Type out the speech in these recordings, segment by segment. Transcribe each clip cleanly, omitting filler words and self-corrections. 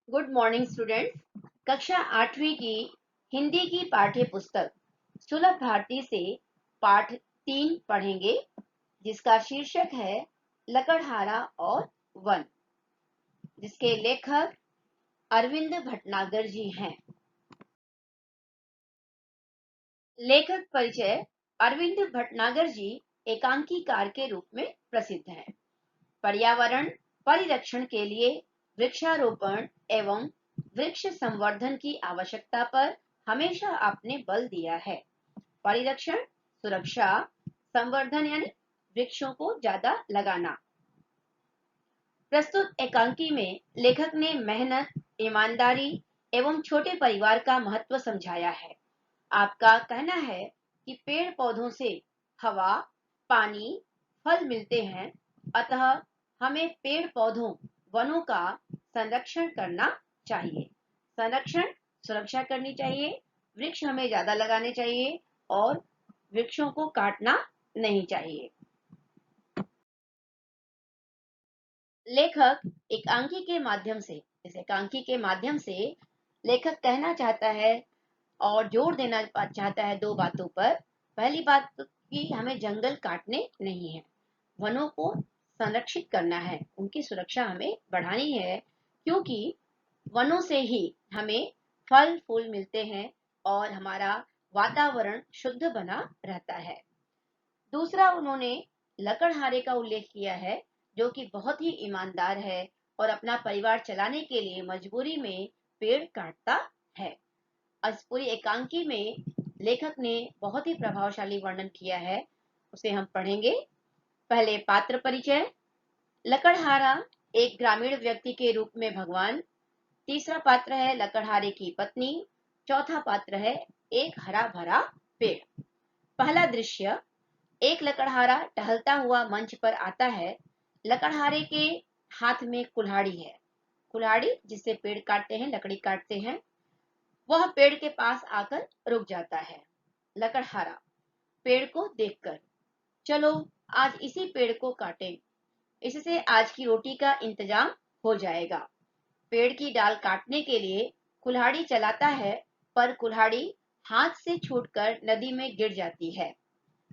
Good morning students. कक्षा 8वीं की हिंदी की पाठ्य पुस्तक सुलभ भारती से पाठ 3 पढ़ेंगे, जिसका शीर्षक है लकड़हारा और वन, जिसके लेखक अरविंद भटनागर जी हैं। लेखक परिचय। अरविंद भटनागर जी एकांकीकार के रूप में प्रसिद्ध हैं। पर्यावरण परिरक्षण के लिए वृक्षारोपण एवं वृक्ष संवर्धन की आवश्यकता पर हमेशा आपने बल दिया है। परिरक्षण, सुरक्षा, संवर्धन यानी वृक्षों को ज्यादा लगाना। प्रस्तुत एकांकी में लेखक ने मेहनत, ईमानदारी एवं छोटे परिवार का महत्व समझाया है। आपका कहना है कि पेड़ पौधों से हवा, पानी, फल मिलते हैं, अतः हमें पेड़ पौधों, वनों का संरक्षण करना चाहिए। संरक्षण, सुरक्षा करनी चाहिए, वृक्ष हमें ज्यादा लगाने चाहिए और वृक्षों को काटना नहीं चाहिए। लेखक एकांकी के माध्यम से इस एकांकी के माध्यम से लेखक कहना चाहता है और जोर देना चाहता है दो बातों पर। पहली बात तो कि हमें जंगल काटने नहीं है, वनों को संरक्षित करना है, उनकी सुरक्षा हमें बढ़ानी है, क्योंकि वनों से ही हमें फल फूल मिलते हैं और हमारा वातावरण शुद्ध बना रहता है। दूसरा, उन्होंने लकड़हारे का उल्लेख किया है, जो कि बहुत ही ईमानदार है और अपना परिवार चलाने के लिए मजबूरी में पेड़ काटता है। इस पूरी एकांकी में लेखक ने बहुत ही प्रभावशाली वर्णन किया है, उसे हम पढ़ेंगे। पहले पात्र परिचय। लकड़हारा एक ग्रामीण व्यक्ति के रूप में भगवान। तीसरा पात्र है लकड़हारे की पत्नी। चौथा पात्र है एक हरा भरा पेड़। पहला दृश्य, एक लकड़हारा टहलता हुआ मंच पर आता है। लकड़हारे के हाथ में कुल्हाड़ी है। कुल्हाड़ी जिससे पेड़ काटते हैं, लकड़ी काटते हैं। वह पेड़ के पास आकर रुक जाता है। लकड़हारा पेड़ को देखकर, चलो आज इसी पेड़ को काटें, इससे आज की रोटी का इंतजाम हो जाएगा। पेड़ की डाल काटने के लिए कुल्हाड़ी चलाता है, पर कुल्हाड़ी हाथ से छूटकर नदी में गिर जाती है।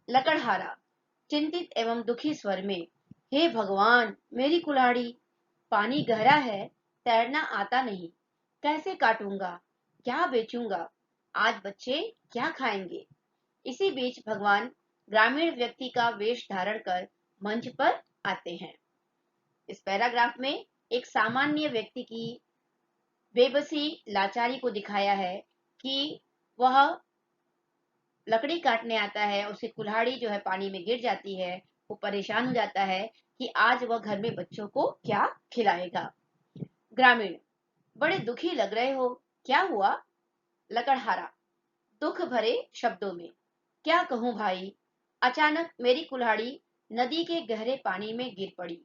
लकड़हारा चिंतित एवं दुखी स्वर में, हे भगवान, मेरी कुल्हाड़ी, पानी गहरा है, तैरना आता नहीं, कैसे काटूंगा, क्या बेचूंगा, आज बच्चे क्या खाएंगे। इसी बीच भगवान ग्रामीण व्यक्ति का वेश धारण कर मंच पर आते हैं। इस पैराग्राफ में एक सामान्य व्यक्ति की बेबसी, लाचारी को दिखाया है कि वह लकड़ी काटने आता है, उसकी कुल्हाड़ी जो है पानी में गिर जाती है। वो परेशान हो जाता है कि आज वह घर में बच्चों को क्या खिलाएगा। ग्रामीण, बड़े दुखी लग रहे हो, क्या हुआ। लकड़हारा दुख भरे शब्दों में, क्या कहूं भाई, अचानक मेरी कुल्हाड़ी नदी के गहरे पानी में गिर पड़ी,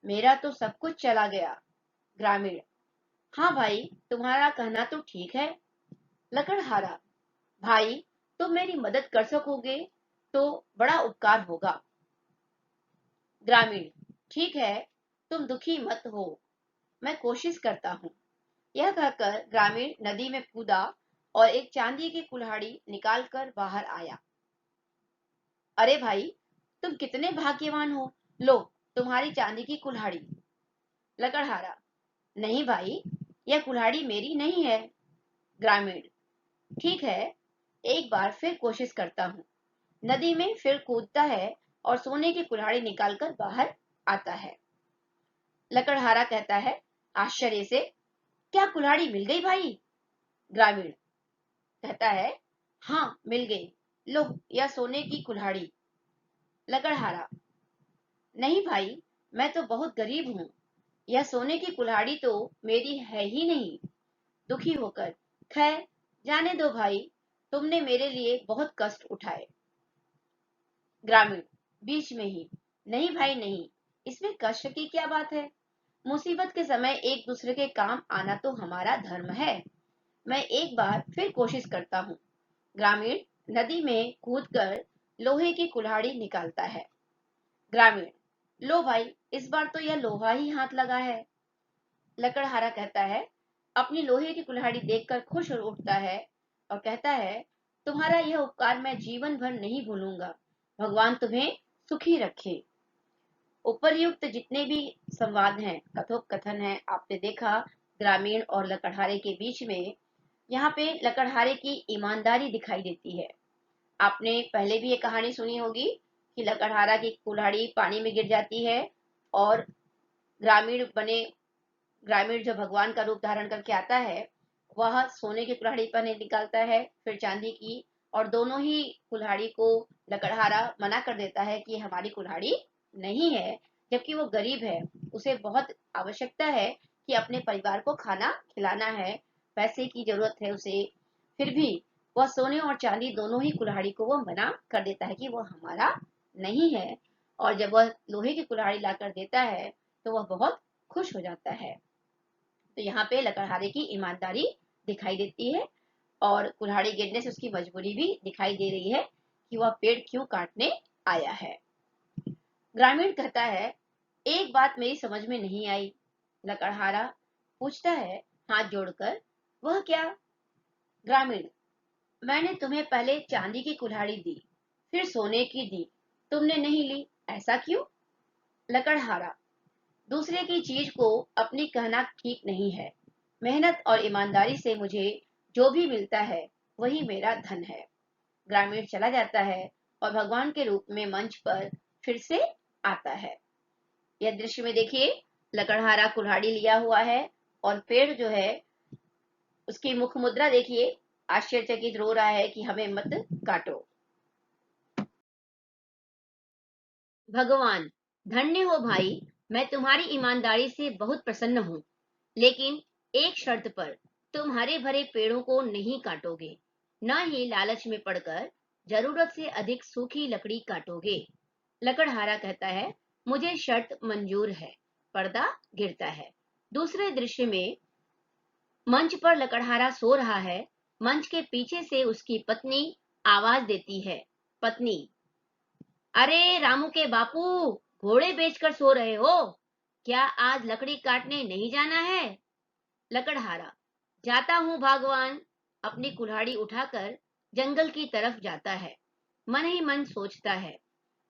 मेरा तो सब कुछ चला गया। ग्रामीण, हाँ भाई, तुम्हारा कहना तो ठीक है। लकड़हारा, भाई, तुम मेरी मदद कर सकोगे तो बड़ा उपकार होगा। ग्रामीण, ठीक है, तुम दुखी मत हो, मैं कोशिश करता हूँ। यह कहकर ग्रामीण नदी में कूदा और एक चांदी की कुल्हाड़ी निकालकर बाहर आया। अरे भाई, तुम कितने भाग्यवान हो, लो तुम्हारी चांदी की कुल्हाड़ी। लकड़हारा, नहीं भाई, यह कुल्हाड़ी मेरी नहीं है। ग्रामीण, ठीक है, एक बार फिर कोशिश करता हूँ। नदी में फिर कूदता है और सोने की कुल्हाड़ी निकालकर बाहर आता है। लकड़हारा कहता है आश्चर्य से, क्या कुल्हाड़ी मिल गई भाई। ग्रामीण कहता है, हाँ मिल गई, लो यह सोने की कुल्हाड़ी। लकड़हारा, नहीं भाई, मैं तो बहुत गरीब हूँ, यह सोने की कुल्हाड़ी तो मेरी है ही नहीं। दुखी होकर, खैर जाने दो भाई, तुमने मेरे लिए बहुत कष्ट उठाए। ग्रामीण बीच में ही, नहीं भाई नहीं, इसमें कष्ट की क्या बात है, मुसीबत के समय एक दूसरे के काम आना तो हमारा धर्म है। मैं एक बार फिर कोशिश करता हूँ। ग्रामीण नदी में कूदकर लोहे की कुल्हाड़ी निकालता है। ग्रामीण, लो भाई, इस बार तो यह लोहा ही हाथ लगा है। लकड़हारा कहता है, अपनी लोहे की कुल्हाड़ी देखकर खुश हो उठता है और कहता है, तुम्हारा यह उपकार मैं जीवन भर नहीं भूलूंगा। भगवान तुम्हें सुखी रखे। उपर्युक्त जितने भी संवाद हैं, कथोपकथन है, आपने देखा ग्रामीण और लकड़हारे के बीच में। यहाँ पे लकड़हारे की ईमानदारी दिखाई देती है। आपने पहले भी ये कहानी सुनी होगी कि लकड़हारा की कुल्हाड़ी पानी में गिर जाती है और ग्रामीण बने ग्रामीण जो भगवान का रूप धारण करके आता है, वह सोने की कुल्हाड़ी पर निकालता है, फिर चांदी की, और दोनों ही कुल्हाड़ी को लकड़हारा मना कर देता है कि हमारी कुल्हाड़ी नहीं है, जबकि वो गरीब है, उसे बहुत आवश्यकता है कि अपने परिवार को खाना खिलाना है, पैसे की जरूरत है उसे। फिर भी वह सोने और चांदी दोनों ही कुल्हाड़ी को वो मना कर देता है कि वो हमारा नहीं है। और जब वह लोहे की कुल्हाड़ी लाकर देता है तो वह बहुत खुश हो जाता है। तो यहाँ पे लकड़हारे की ईमानदारी दिखाई देती है और कुल्हाड़ी गिरने से उसकी मजबूरी भी दिखाई दे रही है कि वह पेड़ क्यों काटने आया है। ग्रामीण कहता है, एक बात मेरी समझ में नहीं आई। लकड़हारा पूछता है हाथ जोड़कर, वह क्या? ग्रामीण, मैंने तुम्हें पहले चांदी की कुल्हाड़ी दी, फिर सोने की दी, तुमने नहीं ली, ऐसा क्यों? लकड़हारा, दूसरे की चीज को अपनी कहना ठीक नहीं है। मेहनत और ईमानदारी से मुझे जो भी मिलता है वही मेरा धन है। ग्रामीण चला जाता है और भगवान के रूप में मंच पर फिर से आता है। यह दृश्य में देखिए, लकड़हारा कुल्हाड़ी लिया हुआ है और पेड़ जो है उसकी मुख मुद्रा देखिए, आश्चर्यचकित रो रहा है कि हमें मत काटो। भगवान, धन्य हो भाई, मैं तुम्हारी ईमानदारी से बहुत प्रसन्न हूँ, लेकिन एक शर्त पर, तुम हरे भरे पेड़ों को नहीं काटोगे, न ही लालच में पड़कर जरूरत से अधिक सूखी लकड़ी काटोगे। लकड़हारा कहता है, मुझे शर्त मंजूर है। पर्दा गिरता है। दूसरे दृश्य में मंच पर लकड़हारा सो रहा है। मंच के पीछे से उसकी पत्नी आवाज देती है। पत्नी, अरे रामू के बापू, घोड़े बेचकर सो रहे हो क्या? आज लकड़ी काटने नहीं जाना है? लकड़हारा, जाता हूँ भगवान। अपनी कुल्हाड़ी उठाकर जंगल की तरफ जाता है। मन ही मन सोचता है,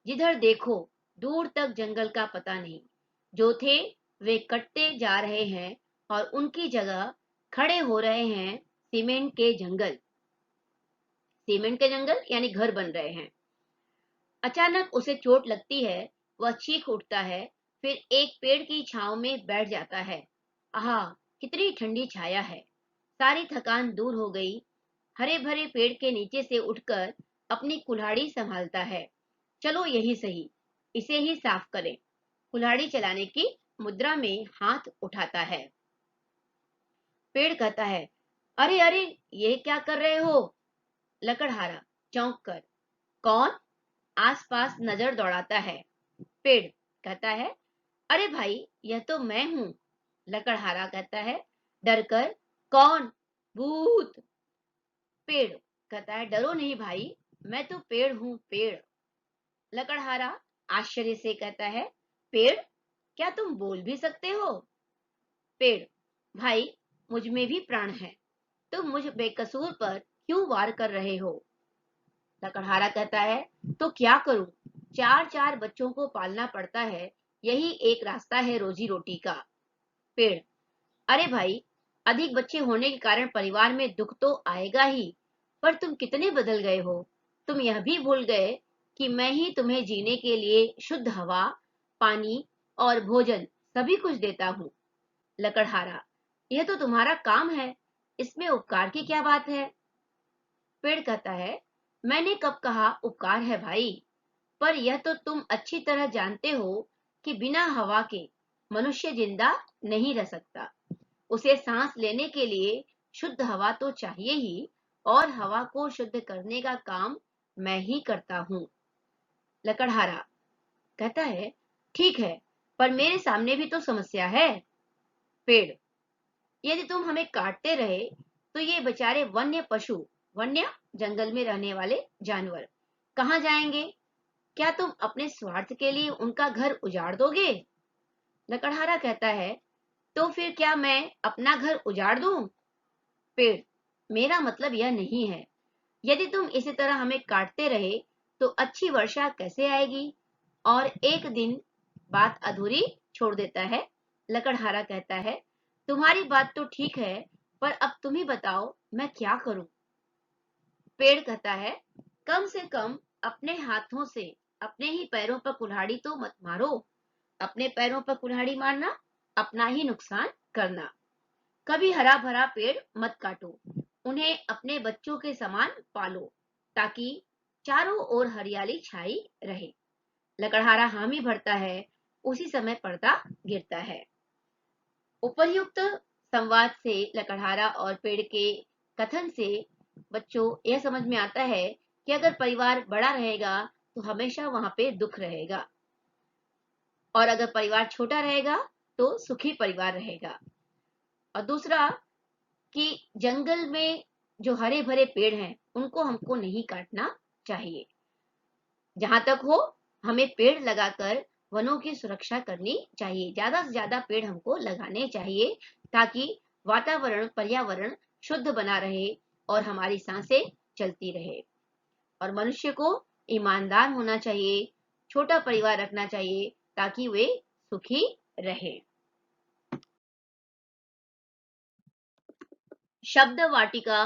जिधर देखो दूर तक जंगल का पता नहीं। जो थे वे कटते जा रहे हैं और उनकी जगह खड़े हो रहे हैं सीमेंट के जंगल। सीमेंट के जंगल यानी घर बन रहे हैं। अचानक उसे चोट लगती है, वह चीख उठता है, फिर एक पेड़ की छांव में बैठ जाता है। आहा, कितनी ठंडी छाया है। सारी थकान दूर हो गई। हरे भरे पेड़ के नीचे से उठकर अपनी कुल्हाड़ी संभालता है। चलो यही सही, इसे ही साफ करें। कुल्हाड़ी चलाने की मुद्रा में हाथ उठाता है। पेड़ कहता है, अरे अरे, ये क्या कर रहे हो? लकड़हारा चौंक कर, कौन? आसपास नजर दौड़ाता है। पेड़ कहता है, अरे भाई, यह तो मैं हूँ। लकड़हारा कहता है डर कर, कौन? भूत। पेड़ कहता है, डरो नहीं भाई, मैं तो पेड़ हूँ, पेड़। लकड़हारा आश्चर्य से कहता है, पेड़, क्या तुम बोल भी सकते हो? पेड़, भाई, मुझ में भी प्राण है, तुम मुझ बेकसूर पर क्यों वार कर रहे हो? लकड़हारा कहता है, तो क्या करूं? चार चार बच्चों को पालना पड़ता है, यही एक रास्ता है रोजी रोटी का। पेड़, अरे भाई, अधिक बच्चे होने के कारण परिवार में दुख तो आएगा ही, पर तुम कितने बदल गए हो। तुम यह भी भूल गए कि मैं ही तुम्हें जीने के लिए शुद्ध हवा, पानी और भोजन सभी कुछ देता हूँ। लकड़हारा, यह तो तुम्हारा काम है, इसमें उपकार की क्या बात है? पेड़ कहता है, मैंने कब कहा उपकार है भाई, पर यह तो तुम अच्छी तरह जानते हो कि बिना हवा के मनुष्य जिंदा नहीं रह सकता। उसे सांस लेने के लिए शुद्ध हवा तो चाहिए ही, और हवा को शुद्ध करने का काम मैं ही करता हूँ। लकड़हारा कहता है, ठीक है, पर मेरे सामने भी तो समस्या है। पेड़, यदि तुम हमें काटते रहे तो ये बेचारे वन्य पशु, वन्य जंगल में रहने वाले जानवर, कहाँ जाएंगे? क्या तुम अपने स्वार्थ के लिए उनका घर उजाड़ दोगे? लकड़हारा कहता है, तो फिर क्या मैं अपना घर उजाड़ दूं? पेड़, मेरा मतलब यह नहीं है। यदि तुम इसी तरह हमें काटते रहे तो अच्छी वर्षा कैसे आएगी? और एक दिन बात अधूरी छोड़ देता है। लकड़हारा कहता है, तुम्हारी बात तो ठीक है, पर अब तुम ही बताओ मैं क्या करूं? पेड़ कहता है, कम से कम अपने हाथों से अपने ही पैरों पर कुल्हाड़ी तो मत मारो। अपने पैरों पर कुल्हाड़ी मारना अपना ही नुकसान करना। कभी हरा भरा पेड़ मत काटो, उन्हें अपने बच्चों के समान पालो, ताकि चारों ओर हरियाली छाई रहे। लकड़हारा हामी भरता है। उसी समय पर्दा गिरता है। उपर्युक्त संवाद से, लकड़हारा और पेड़ के कथन से बच्चों यह समझ में आता है कि अगर परिवार बड़ा रहेगा तो हमेशा वहां पे दुख रहेगा, और अगर परिवार छोटा रहेगा तो सुखी परिवार रहेगा। और दूसरा कि जंगल में जो हरे भरे पेड़ हैं उनको हमको नहीं काटना चाहिए। जहां तक हो हमें पेड़ लगाकर वनों की सुरक्षा करनी चाहिए। ज्यादा से ज्यादा पेड़ हमको लगाने चाहिए, ताकि वातावरण पर्यावरण शुद्ध बना रहे और हमारी सांसें चलती रहे। और मनुष्य को ईमानदार होना चाहिए, छोटा परिवार रखना चाहिए, ताकि वे सुखी रहे। शब्द वाटिका।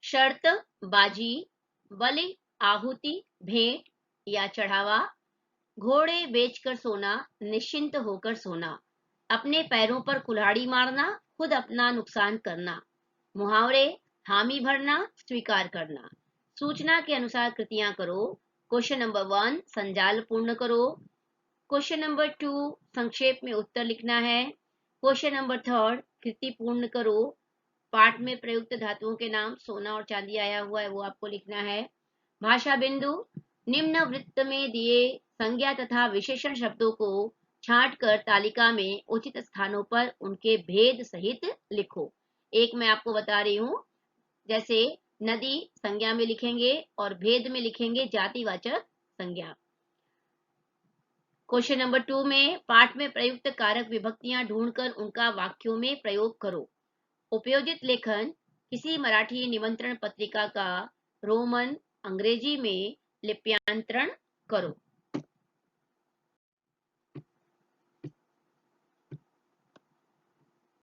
शर्त, बाजी, बलि, आहुति, भेंट या चढ़ावा। घोड़े बेचकर सोना, निश्चिंत होकर सोना। अपने पैरों पर कुल्हाड़ी मारना, खुद अपना नुकसान करना। मुहावरे, हामी भरना, स्वीकार करना। सूचना के अनुसार कृतियां करो। क्वेश्चन नंबर 1 संजाल पूर्ण करो। क्वेश्चन नंबर 2 संक्षेप में उत्तर लिखना है। क्वेश्चन नंबर 3 कृति पूर्ण करो। पाठ में प्रयुक्त धातुओं के नाम, सोना और चांदी आया हुआ है वो आपको लिखना है। भाषा बिंदु, निम्न वृत्त में दिए संज्ञा तथा विशेषण शब्दों को छांटकर तालिका में उचित स्थानों पर उनके भेद सहित लिखो। एक मैं आपको बता रही हूँ, जैसे नदी संज्ञा में लिखेंगे और भेद में लिखेंगे जातिवाचक संज्ञा। क्वेश्चन नंबर 2 में पाठ में प्रयुक्त कारक विभक्तियां ढूंढकर उनका वाक्यों में प्रयोग करो। उपयोजित लेखन किसी मराठी निमंत्रण पत्रिका का रोमन अंग्रेजी में लिप्यांतरण करो।